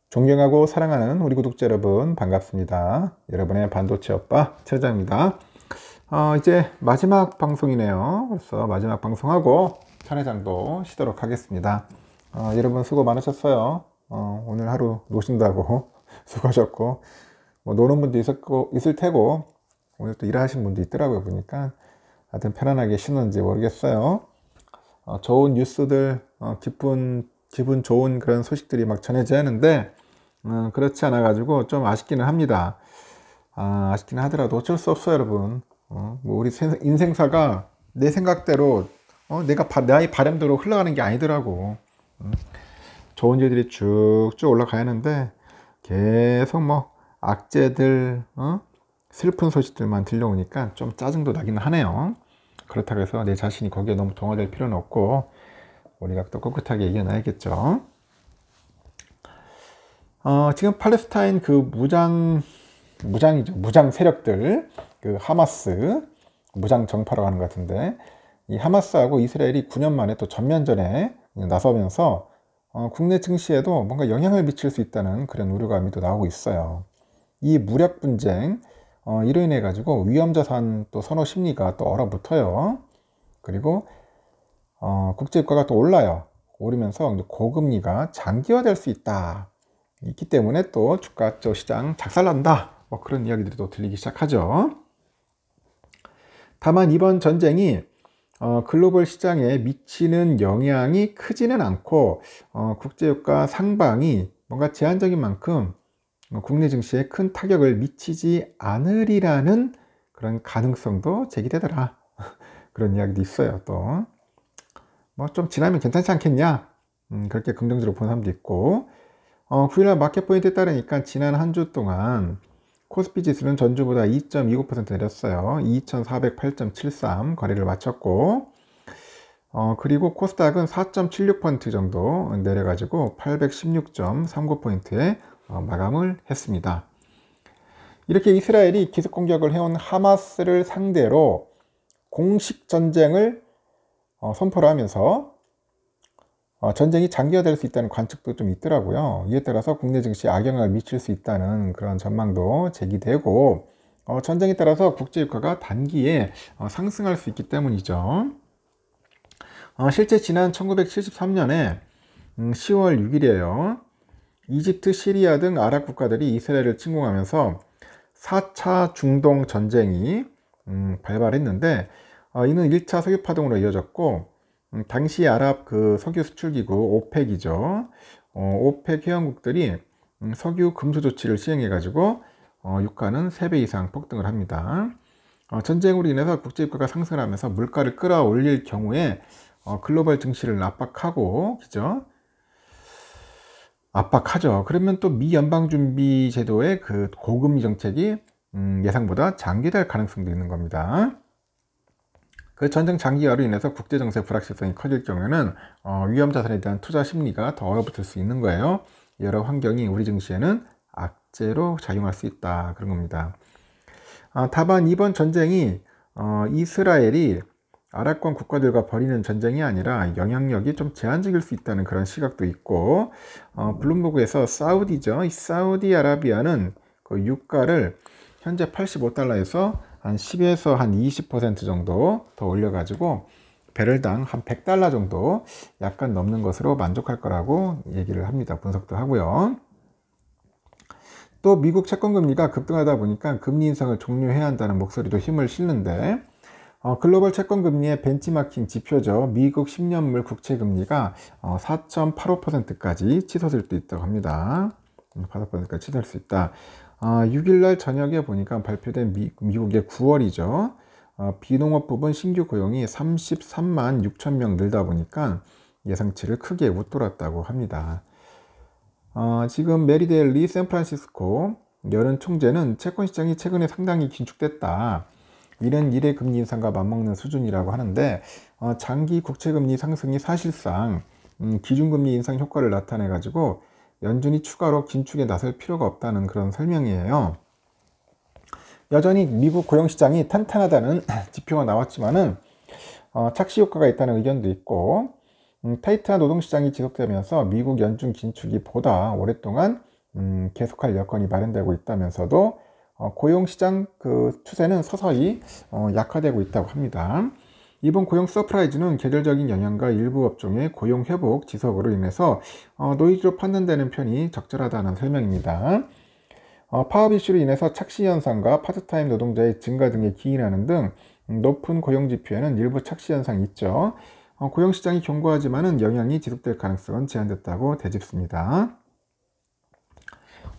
존경하고 사랑하는 우리 구독자 여러분 반갑습니다. 여러분의 반도체 오빠 최자입니다. 이제 마지막 방송이네요. 그래서 마지막 방송하고 천회장도 쉬도록 하겠습니다. 여러분 수고 많으셨어요. 오늘 하루 노신다고 수고하셨고, 뭐 노는 분도 있을 테고, 오늘 또 일하시는 분도 있더라고요. 보니까 하여튼 편안하게 쉬는지 모르겠어요. 좋은 뉴스들, 기분 좋은 그런 소식들이 막 전해져야 하는데, 그렇지 않아 가지고 좀 아쉽기는 합니다. 아쉽기는 하더라도 어쩔 수 없어요, 여러분. 뭐 우리 인생사가 내 생각대로, 나의 바람대로 흘러가는 게 아니더라고. 좋은 일들이 쭉쭉 올라가야 하는데 계속 뭐 악재들, 슬픈 소식들만 들려오니까 좀 짜증도 나기는 하네요. 그렇다고 해서 내 자신이 거기에 너무 동화될 필요는 없고, 우리가 또 꿋꿋하게 이겨나야겠죠. 지금 팔레스타인 그 무장 세력들, 그 하마스, 무장 정파라고 하는 것 같은데, 이 하마스하고 이스라엘이 9년 만에 또 전면전에 나서면서 국내 증시에도 뭔가 영향을 미칠 수 있다는 그런 우려감이 또 나오고 있어요. 이 무력 분쟁, 이로 인해 가지고 위험자산 또 선호 심리가 또 얼어붙어요. 그리고 국제유가가 또 오르면서 고금리가 장기화될 수 있다. 있기 때문에 또 주가 시장 작살난다. 뭐 그런 이야기들이 또 들리기 시작하죠. 다만 이번 전쟁이 글로벌 시장에 미치는 영향이 크지는 않고, 국제유가 상방이 뭔가 제한적인 만큼 국내 증시에 큰 타격을 미치지 않으리라는 그런 가능성도 제기되더라. 그런 이야기도 있어요. 또 뭐 좀 지나면 괜찮지 않겠냐, 그렇게 긍정적으로 보는 사람도 있고, 9일날 마켓 포인트에 따르니까 지난 한 주 동안 코스피 지수는 전주보다 2.29% 내렸어요. 2408.73 거래를 마쳤고, 그리고 코스닥은 4.76% 정도 내려가지고 816.39포인트에 마감을 했습니다. 이렇게 이스라엘이 기습 공격을 해온 하마스를 상대로 공식 전쟁을 선포를 하면서 전쟁이 장기화될 수 있다는 관측도 좀 있더라고요. 이에 따라서 국내 증시에 악영향을 미칠 수 있다는 그런 전망도 제기되고, 전쟁에 따라서 국제유가가 단기에 상승할 수 있기 때문이죠. 실제 지난 1973년에 10월 6일이에요. 이집트, 시리아 등 아랍 국가들이 이스라엘을 침공하면서 4차 중동 전쟁이 발발했는데, 이는 1차 석유 파동으로 이어졌고, 당시 아랍 그 석유 수출기구 오펙이죠. 오펙 회원국들이 석유 금수 조치를 시행해 가지고 유가는 3배 이상 폭등을 합니다. 전쟁으로 인해서 국제유가가 상승하면서 물가를 끌어올릴 경우에 글로벌 증시를 압박하고, 그죠? 압박하죠. 그러면 또 미 연방준비제도의 그 고금리 정책이 예상보다 장기될 가능성도 있는 겁니다. 그 전쟁 장기화로 인해서 국제정세 불확실성이 커질 경우에는 위험자산에 대한 투자 심리가 더 얼어붙을 수 있는 거예요. 여러 환경이 우리 증시에는 악재로 작용할 수 있다, 그런 겁니다. 다만 이번 전쟁이 이스라엘이 아랍권 국가들과 벌이는 전쟁이 아니라 영향력이 좀 제한적일 수 있다는 그런 시각도 있고, 블룸버그에서 사우디죠. 이 사우디아라비아는 그 유가를 현재 85달러에서 한 10에서 한 20% 정도 더 올려가지고 배럴당 한 100달러 정도 약간 넘는 것으로 만족할 거라고 얘기를 합니다. 분석도 하고요. 또 미국 채권금리가 급등하다 보니까 금리 인상을 종료해야 한다는 목소리도 힘을 실는데, 글로벌 채권금리의 벤치마킹 지표죠. 미국 10년물 국채금리가 4.85%까지 치솟을 수 있다고 합니다. 8%까지 치솟을 수 있다. 6일날 저녁에 보니까 발표된 미국의 9월이죠. 비농업 부분 신규 고용이 33만 6천 명 늘다 보니까 예상치를 크게 웃돌았다고 합니다. 지금 메리델리 샌프란시스코 여론 총재는 채권 시장이 최근에 상당히 긴축됐다. 이런 이래 금리 인상과 맞먹는 수준이라고 하는데, 장기 국채금리 상승이 사실상 기준금리 인상 효과를 나타내 가지고 연준이 추가로 긴축에 나설 필요가 없다는 그런 설명이에요. 여전히 미국 고용시장이 탄탄하다는 지표가 나왔지만은 착시 효과가 있다는 의견도 있고, 타이트한 노동시장이 지속되면서 미국 연준 긴축이 보다 오랫동안 계속할 여건이 마련되고 있다면서도 고용시장 그 추세는 서서히 약화되고 있다고 합니다. 이번 고용 서프라이즈는 계절적인 영향과 일부 업종의 고용 회복 지속으로 인해서 노이즈로 판단되는 편이 적절하다는 설명입니다. 파업 이슈로 인해서 착시 현상과 파트타임 노동자의 증가 등에 기인하는 등 높은 고용 지표에는 일부 착시 현상이 있죠. 고용시장이 견고하지만은 영향이 지속될 가능성은 제한됐다고 되짚습니다.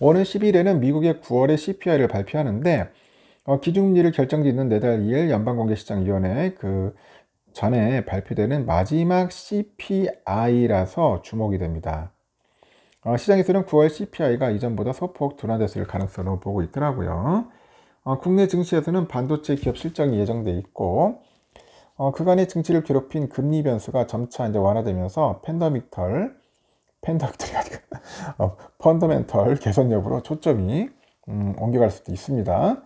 오는 10일에는 미국의 9월의 CPI를 발표하는데 기준금리를 결정짓는 내달 2일 연방공개시장위원회 그 전에 발표되는 마지막 CPI라서 주목이 됩니다. 시장에서는 9월 CPI가 이전보다 소폭 둔화됐을 가능성으로 보고 있더라고요. 국내 증시에서는 반도체 기업 실적이 예정돼 있고 그간의 증시를 괴롭힌 금리 변수가 점차 이제 완화되면서 펀더멘털 개선 여부로 초점이 옮겨갈 수도 있습니다.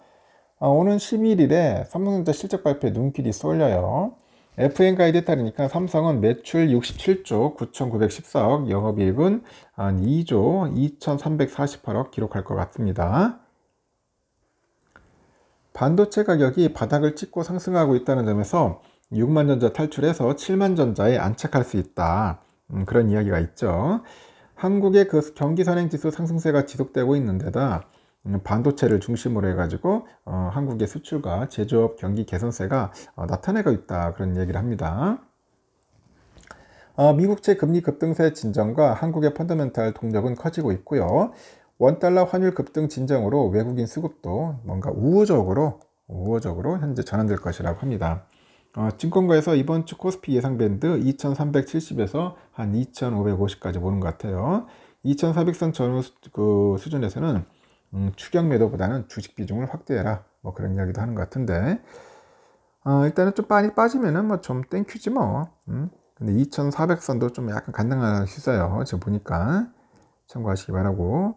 오는 11일에 삼성전자 실적 발표에 눈길이 쏠려요. FN 가이드에 따르니까 삼성은 매출 67조 9,914억, 영업이익은 2조 2,348억 기록할 것 같습니다. 반도체 가격이 바닥을 찍고 상승하고 있다는 점에서 6만 전자 탈출해서 7만 전자에 안착할 수 있다. 그런 이야기가 있죠. 한국의 그 경기 선행지수 상승세가 지속되고 있는데다 반도체를 중심으로 해가지고 한국의 수출과 제조업 경기 개선세가 나타내고 있다, 그런 얘기를 합니다. 미국채 금리 급등세 진정과 한국의 펀더멘탈 동력은 커지고 있고요. 원달러 환율 급등 진정으로 외국인 수급도 뭔가 우호적으로 현재 전환될 것이라고 합니다. 증권가에서 이번 주 코스피 예상 밴드 2370에서 한 2550까지 보는 것 같아요. 2400선 전후 그 수준에서는 추격 매도보다는 주식 비중을 확대해라, 뭐 그런 이야기도 하는 것 같은데 일단은 좀 많이 빠지면은 뭐 좀 땡큐지 뭐. 근데 2400선도 좀 약간 간당한 시세요. 지금 보니까 참고하시기 바라고.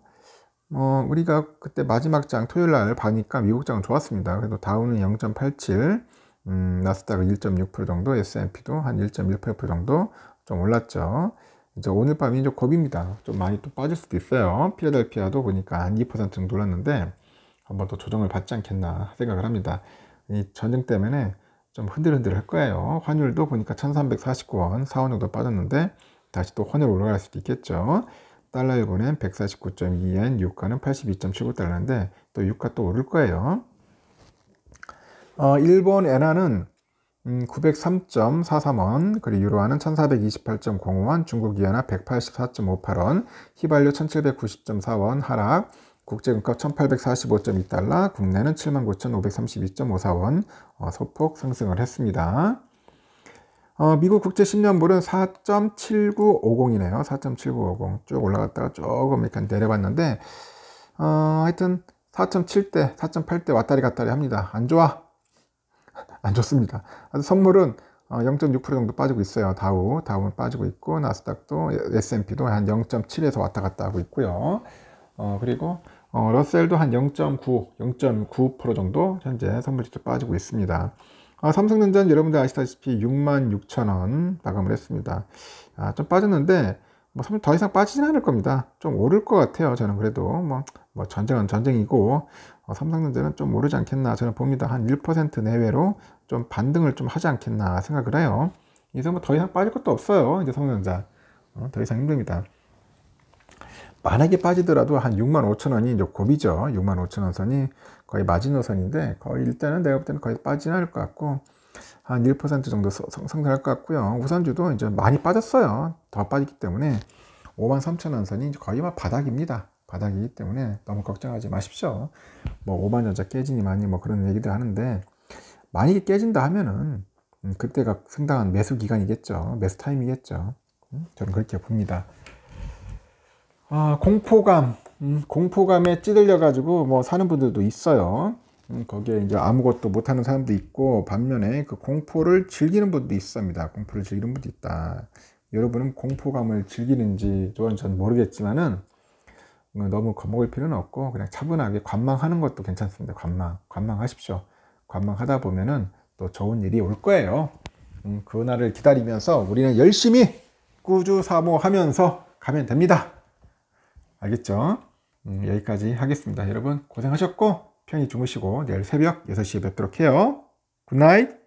우리가 그때 마지막 장 토요일 날 봐니까 미국 장은 좋았습니다. 그래도 다우는 0.87, 나스닥은 1.6% 정도, S&P도 한 1.18% 정도 좀 올랐죠. 이제 오늘 밤이 이제 고비입니다. 좀 많이 또 빠질 수도 있어요. 필라델피아도 보니까 한 2% 정도 올랐는데 한번 더 조정을 받지 않겠나 생각을 합니다. 이 전쟁 때문에 좀 흔들흔들 할 거예요. 환율도 보니까 1349원, 4원 정도 빠졌는데 다시 또 환율 올라갈 수도 있겠죠. 달러 1분엔 149.2엔, 유가는 82.79달러인데 또 유가 또 오를 거예요. 일본 엔화는 903.43원, 그리고 유로화는 1428.05원, 중국 위안화 184.58원, 휘발유 1790.4원 하락, 국제금값 1845.2달러, 국내는 79,532.54원 소폭 상승을 했습니다. 미국 국제 10년물은 4.7950이네요. 4.7950 쭉 올라갔다가 조금 이렇게 내려봤는데 하여튼 4.7대, 4.8대 왔다리 갔다리 합니다. 안 좋아. 안 좋습니다. 선물은 0.6% 정도 빠지고 있어요. 다우는 빠지고 있고, 나스닥도 S&P도 한 0.7에서 왔다 갔다 하고 있고요. 그리고 러셀도 한 0.9% 정도 현재 선물지수 빠지고 있습니다. 삼성전자는 여러분들 아시다시피 66,000원 마감을 했습니다. 좀 빠졌는데 뭐 더 이상 빠지진 않을 겁니다. 좀 오를 것 같아요. 저는 그래도 뭐 전쟁은 전쟁이고 삼성전자는 좀 오르지 않겠나 저는 봅니다. 한 1% 내외로 좀 반등을 좀 하지 않겠나 생각을 해요. 이제 뭐 더 이상 빠질 것도 없어요. 이제 삼성전자 더 이상 힘듭니다. 만약에 빠지더라도 한 65,000원이 이제 고비죠. 65,000원 선이 거의 마지노선인데 거의 일단은 내가 볼 때는 거의 빠지는 않을 것 같고 한 1% 정도 상승할 것 같고요. 우선주도 이제 많이 빠졌어요. 더 빠졌기 때문에 53,000원 선이 거의 막 바닥입니다. 바닥이기 때문에 너무 걱정하지 마십시오. 뭐 5만전자 깨지니만이 뭐 그런 얘기들 하는데 만약에 깨진다 하면은 그때가 상당한 매수 기간이겠죠. 매수 타임이겠죠. 저는 그렇게 봅니다. 공포감에 찌들려 가지고 뭐 사는 분들도 있어요. 거기에 이제 아무것도 못하는 사람도 있고 반면에 그 공포를 즐기는 분도 있습니다. 공포를 즐기는 분도 있다. 여러분은 공포감을 즐기는지 전 모르겠지만은 너무 겁먹을 필요는 없고 그냥 차분하게 관망하는 것도 괜찮습니다. 관망하십시오. 관망하다 보면은 또 좋은 일이 올 거예요. 그날을 기다리면서 우리는 열심히 꾸주사모하면서 가면 됩니다. 알겠죠? 여기까지 하겠습니다. 여러분 고생하셨고 편히 주무시고 내일 새벽 6시에 뵙도록 해요. 굿나잇.